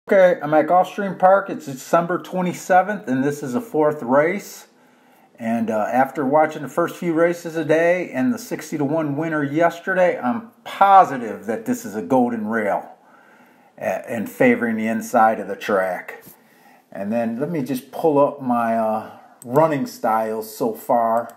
Okay, I'm at Gulfstream Park. It's December 27th, and this is the fourth race. And after watching the first few races today and the 60-1 winner yesterday, I'm positive that this is a golden rail and favoring the inside of the track. And then let me just pull up my running styles so far.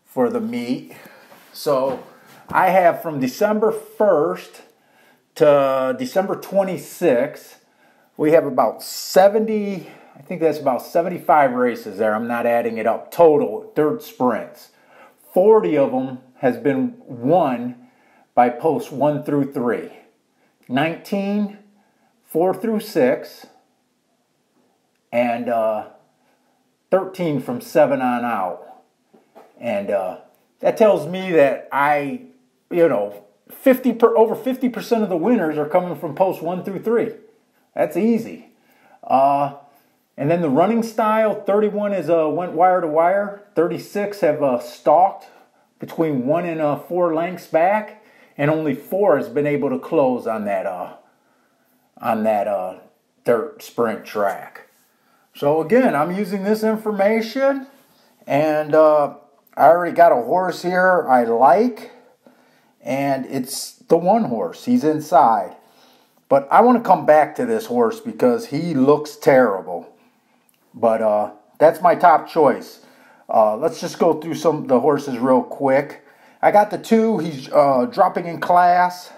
For the meet. So I have from December 1st to December 26th, we have about 70, I think that's about 75 races there. I'm not adding it up. Total dirt sprints. 40 of them has been won by posts 1 through 3. 19, 4 through 6, and 13 from 7 on out. And that tells me that over 50% of the winners are coming from posts 1 through 3. That's easy. And then the running style, 31 is went wire to wire. 36 have stalked between 1 and 4 lengths back, and only 4 has been able to close on that dirt sprint track. So again, I'm using this information, and I already got a horse here I like, and it's the one horse. He's inside. But I want to come back to this horse because he looks terrible. But that's my top choice. Let's just go through some of the horses real quick. I got the 2. He's dropping in class.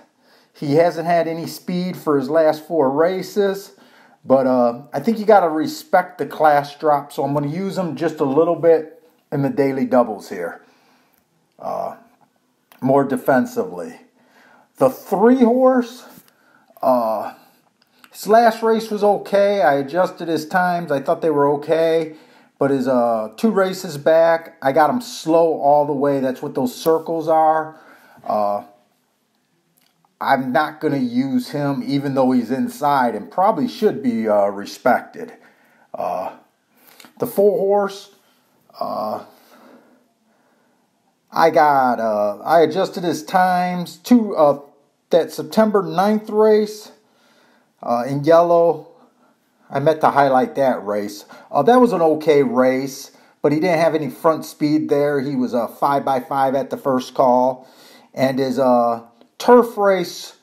He hasn't had any speed for his last 4 races. But I think you got to respect the class drop, so I'm going to use him just a little bit in the daily doubles here, more defensively. The 3 horse, his last race was okay. I adjusted his times. I thought they were okay, but his 2 races back, I got him slow all the way. That's what those circles are. I'm not going to use him even though he's inside and probably should be respected. The 4 horse, I adjusted his times to that September 9th race in yellow. I meant to highlight that race. That was an okay race, but he didn't have any front speed there. He was 5x5 at the first call, and his turf race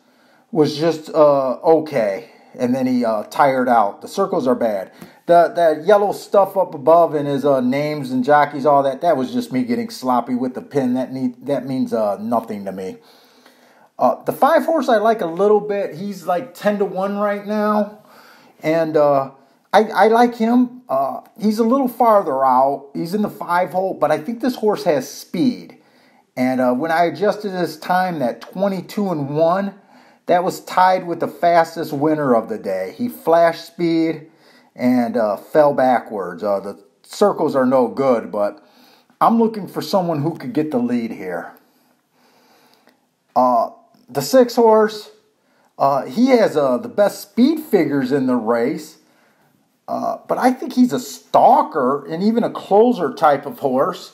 was just okay. And then he tired out. The circles are bad. That yellow stuff up above in his names and jockeys, all that was just me getting sloppy with the pin. That means nothing to me. The 5 horse I like a little bit. He's like 10-1 right now. And I like him. He's a little farther out. He's in the 5 hole, but I think this horse has speed. And when I adjusted his time, that 22-1, that was tied with the fastest winner of the day. He flashed speed and fell backwards. The circles are no good, but I'm looking for someone who could get the lead here. The 6 horse, he has the best speed figures in the race, but I think he's a stalker and even a closer type of horse.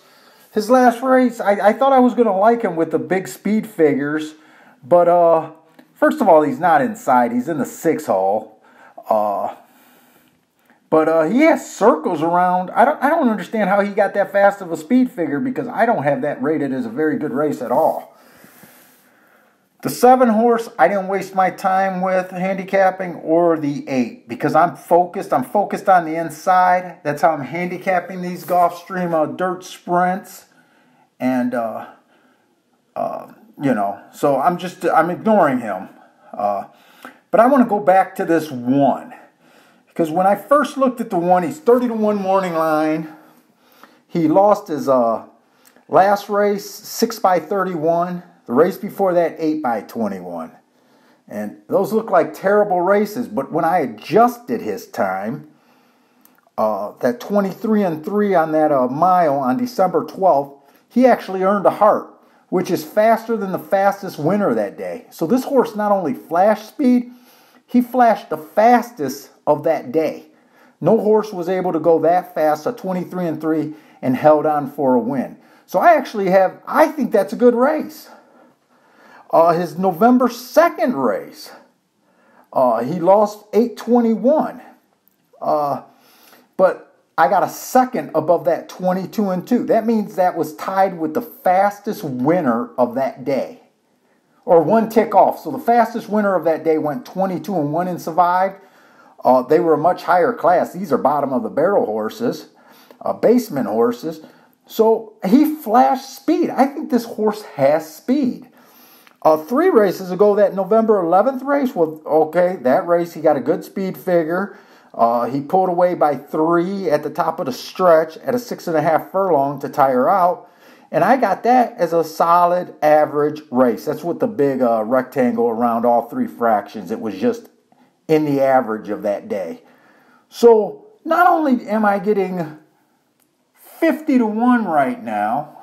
His last race, I thought I was going to like him with the big speed figures, but first of all, he's not inside. He's in the 6 hole. But he has circles around. I don't understand how he got that fast of a speed figure because I don't have that rated as a very good race at all. The 7 horse, I didn't waste my time with handicapping, or the 8 because I'm focused. I'm focused on the inside. That's how I'm handicapping these Gulfstream dirt sprints. And, so I'm ignoring him. But I want to go back to this 1. Because when I first looked at the 1, he's 30-1 morning line. He lost his last race 6x31. The race before that 8x21. And those look like terrible races. But when I adjusted his time, that 23-3 on that mile on December 12th, he actually earned a heart, which is faster than the fastest winner that day. So this horse not only flashed speed, he flashed the fastest of that day. No horse was able to go that fast, a 23-3, and held on for a win. So I think that's a good race. His November 2nd race, he lost 8:21. But I got a second above that 22-2. That means that was tied with the fastest winner of that day, or one tick off. So the fastest winner of that day went 22-1 and survived. They were a much higher class. These are bottom of the barrel horses, basement horses. So he flashed speed. I think this horse has speed. 3 races ago, that November 11th race, well, okay, that race he got a good speed figure. He pulled away by 3 at the top of the stretch at a 6.5 furlong to tire out. And I got that as a solid average race. That's with the big rectangle around all 3 fractions. It was just in the average of that day. So not only am I getting 50-1 right now,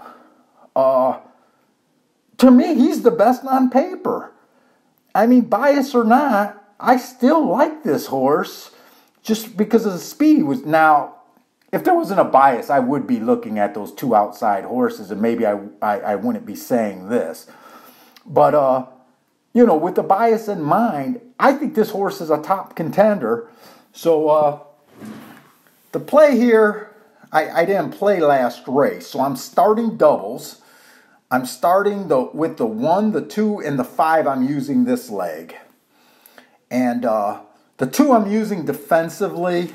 to me, he's the best on paper. I mean, bias or not, I still like this horse just because of the speed. Now, if there wasn't a bias, I would be looking at those 2 outside horses, and maybe I wouldn't be saying this. But, you know, with the bias in mind, I think this horse is a top contender. So, the play here, I didn't play last race, so I'm starting doubles. I'm starting with the 1, the 2, and the 5. I'm using this leg. And the 2 I'm using defensively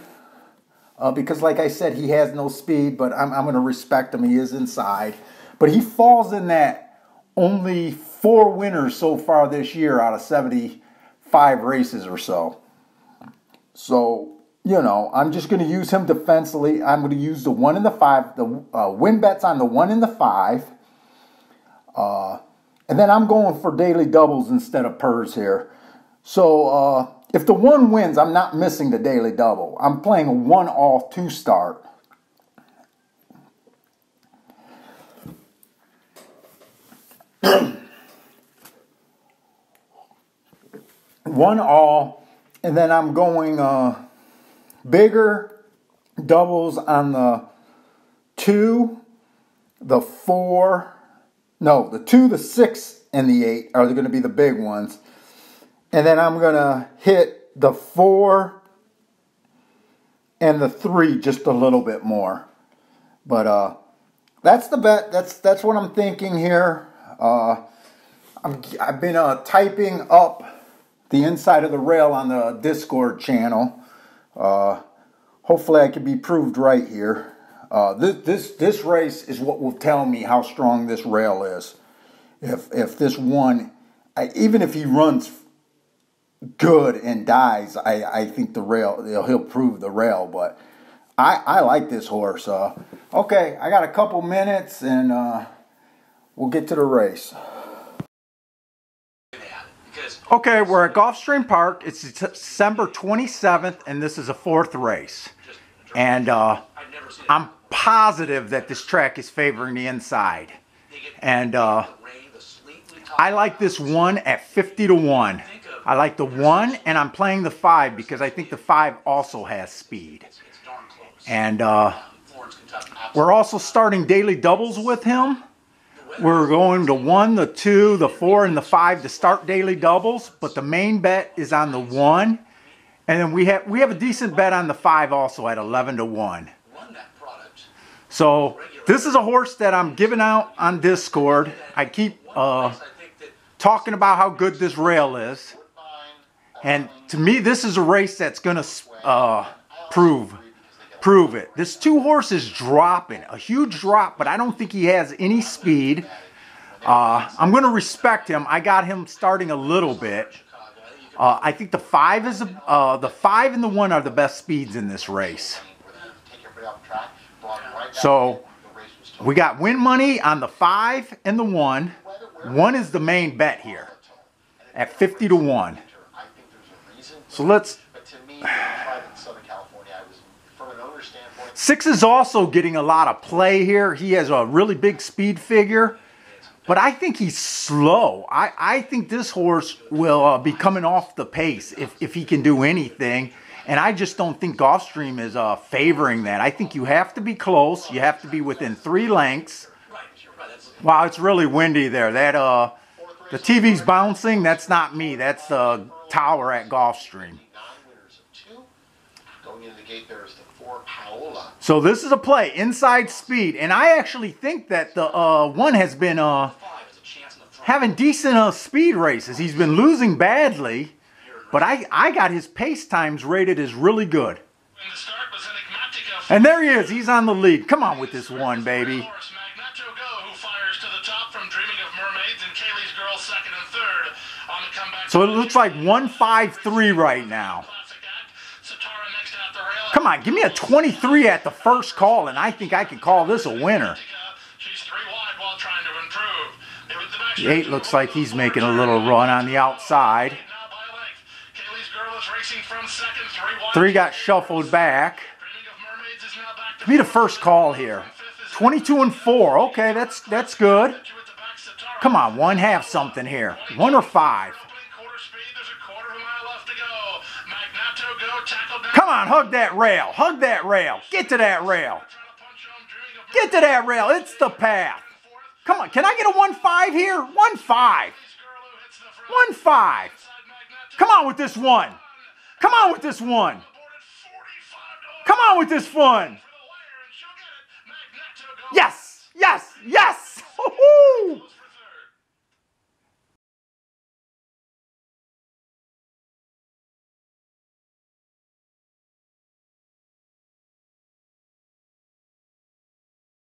because, like I said, he has no speed, but I'm going to respect him. He is inside. But he falls in that only 4 winners so far this year out of 75 races or so. So, you know, I'm just going to use him defensively. I'm going to use the 1 and the 5, the win bets on the 1 and the 5. And then I'm going for daily doubles instead of purs here. So if the 1 wins, I'm not missing the daily double. I'm playing a 1-all 2 start. One all, and then I'm going bigger doubles on the 2, the 4. No, the 2, the 6, and the 8 are going to be the big ones. And then I'm going to hit the 4 and the 3 just a little bit more. But that's the bet. That's what I'm thinking here. I've been typing up the inside of the rail on the Discord channel. Hopefully I can be proved right here. This race is what will tell me how strong this rail is. If this one, even if he runs good and dies, I think the rail, he'll prove the rail. But I like this horse. Okay, I got a couple minutes and we'll get to the race. Okay, we're at Gulfstream Park. It's December 27th, and this is a 4th race. And I'm positive that this track is favoring the inside. And I like this 1 at 50-1. I like the 1, and I'm playing the 5 because I think the 5 also has speed. And we're also starting daily doubles with him. We're going to 1, the 2, the 4, and the 5 to start daily doubles, but the main bet is on the 1. And then we have a decent bet on the 5 also at 11-1. So this is a horse that I'm giving out on Discord. I keep talking about how good this rail is. And to me, this is a race that's going to prove it. This 2 horses dropping, a huge drop, but I don't think he has any speed. I'm going to respect him. I got him starting a little bit. I think the 5 is the 5 and the 1 are the best speeds in this race. So we got win money on the 5 and the 1. 1 is the main bet here at 50-1. So let's. 6 is also getting a lot of play here. He has a really big speed figure, but I think he's slow. I think this horse will be coming off the pace if he can do anything. And I just don't think Gulfstream is favoring that. I think you have to be close. You have to be within 3 lengths. Wow, it's really windy there. That The TV's bouncing. That's not me. That's the tower at Gulfstream. So this is a play, inside speed. And I actually think that the one has been having decent speed races. He's been losing badly, but I got his pace times rated as really good. And there he is. He's on the lead. Come on with this one, baby. So it looks like 153 right now. Come on, give me a 23 at the first call, and I think I can call this a winner. The 8 looks like he's making a little run on the outside. 3 got shuffled back. Give me the first call here. 22 and 4. Okay, that's good. Come on, 1/2 something here. 1 or 5. Come on, hug that rail. Hug that rail. Get to that rail. Get to that rail. It's the path. Come on, can I get a 1-5 here? 1-5. 1-5. Come on with this one. Come on with this one. Come on with this one. Yes, yes, yes.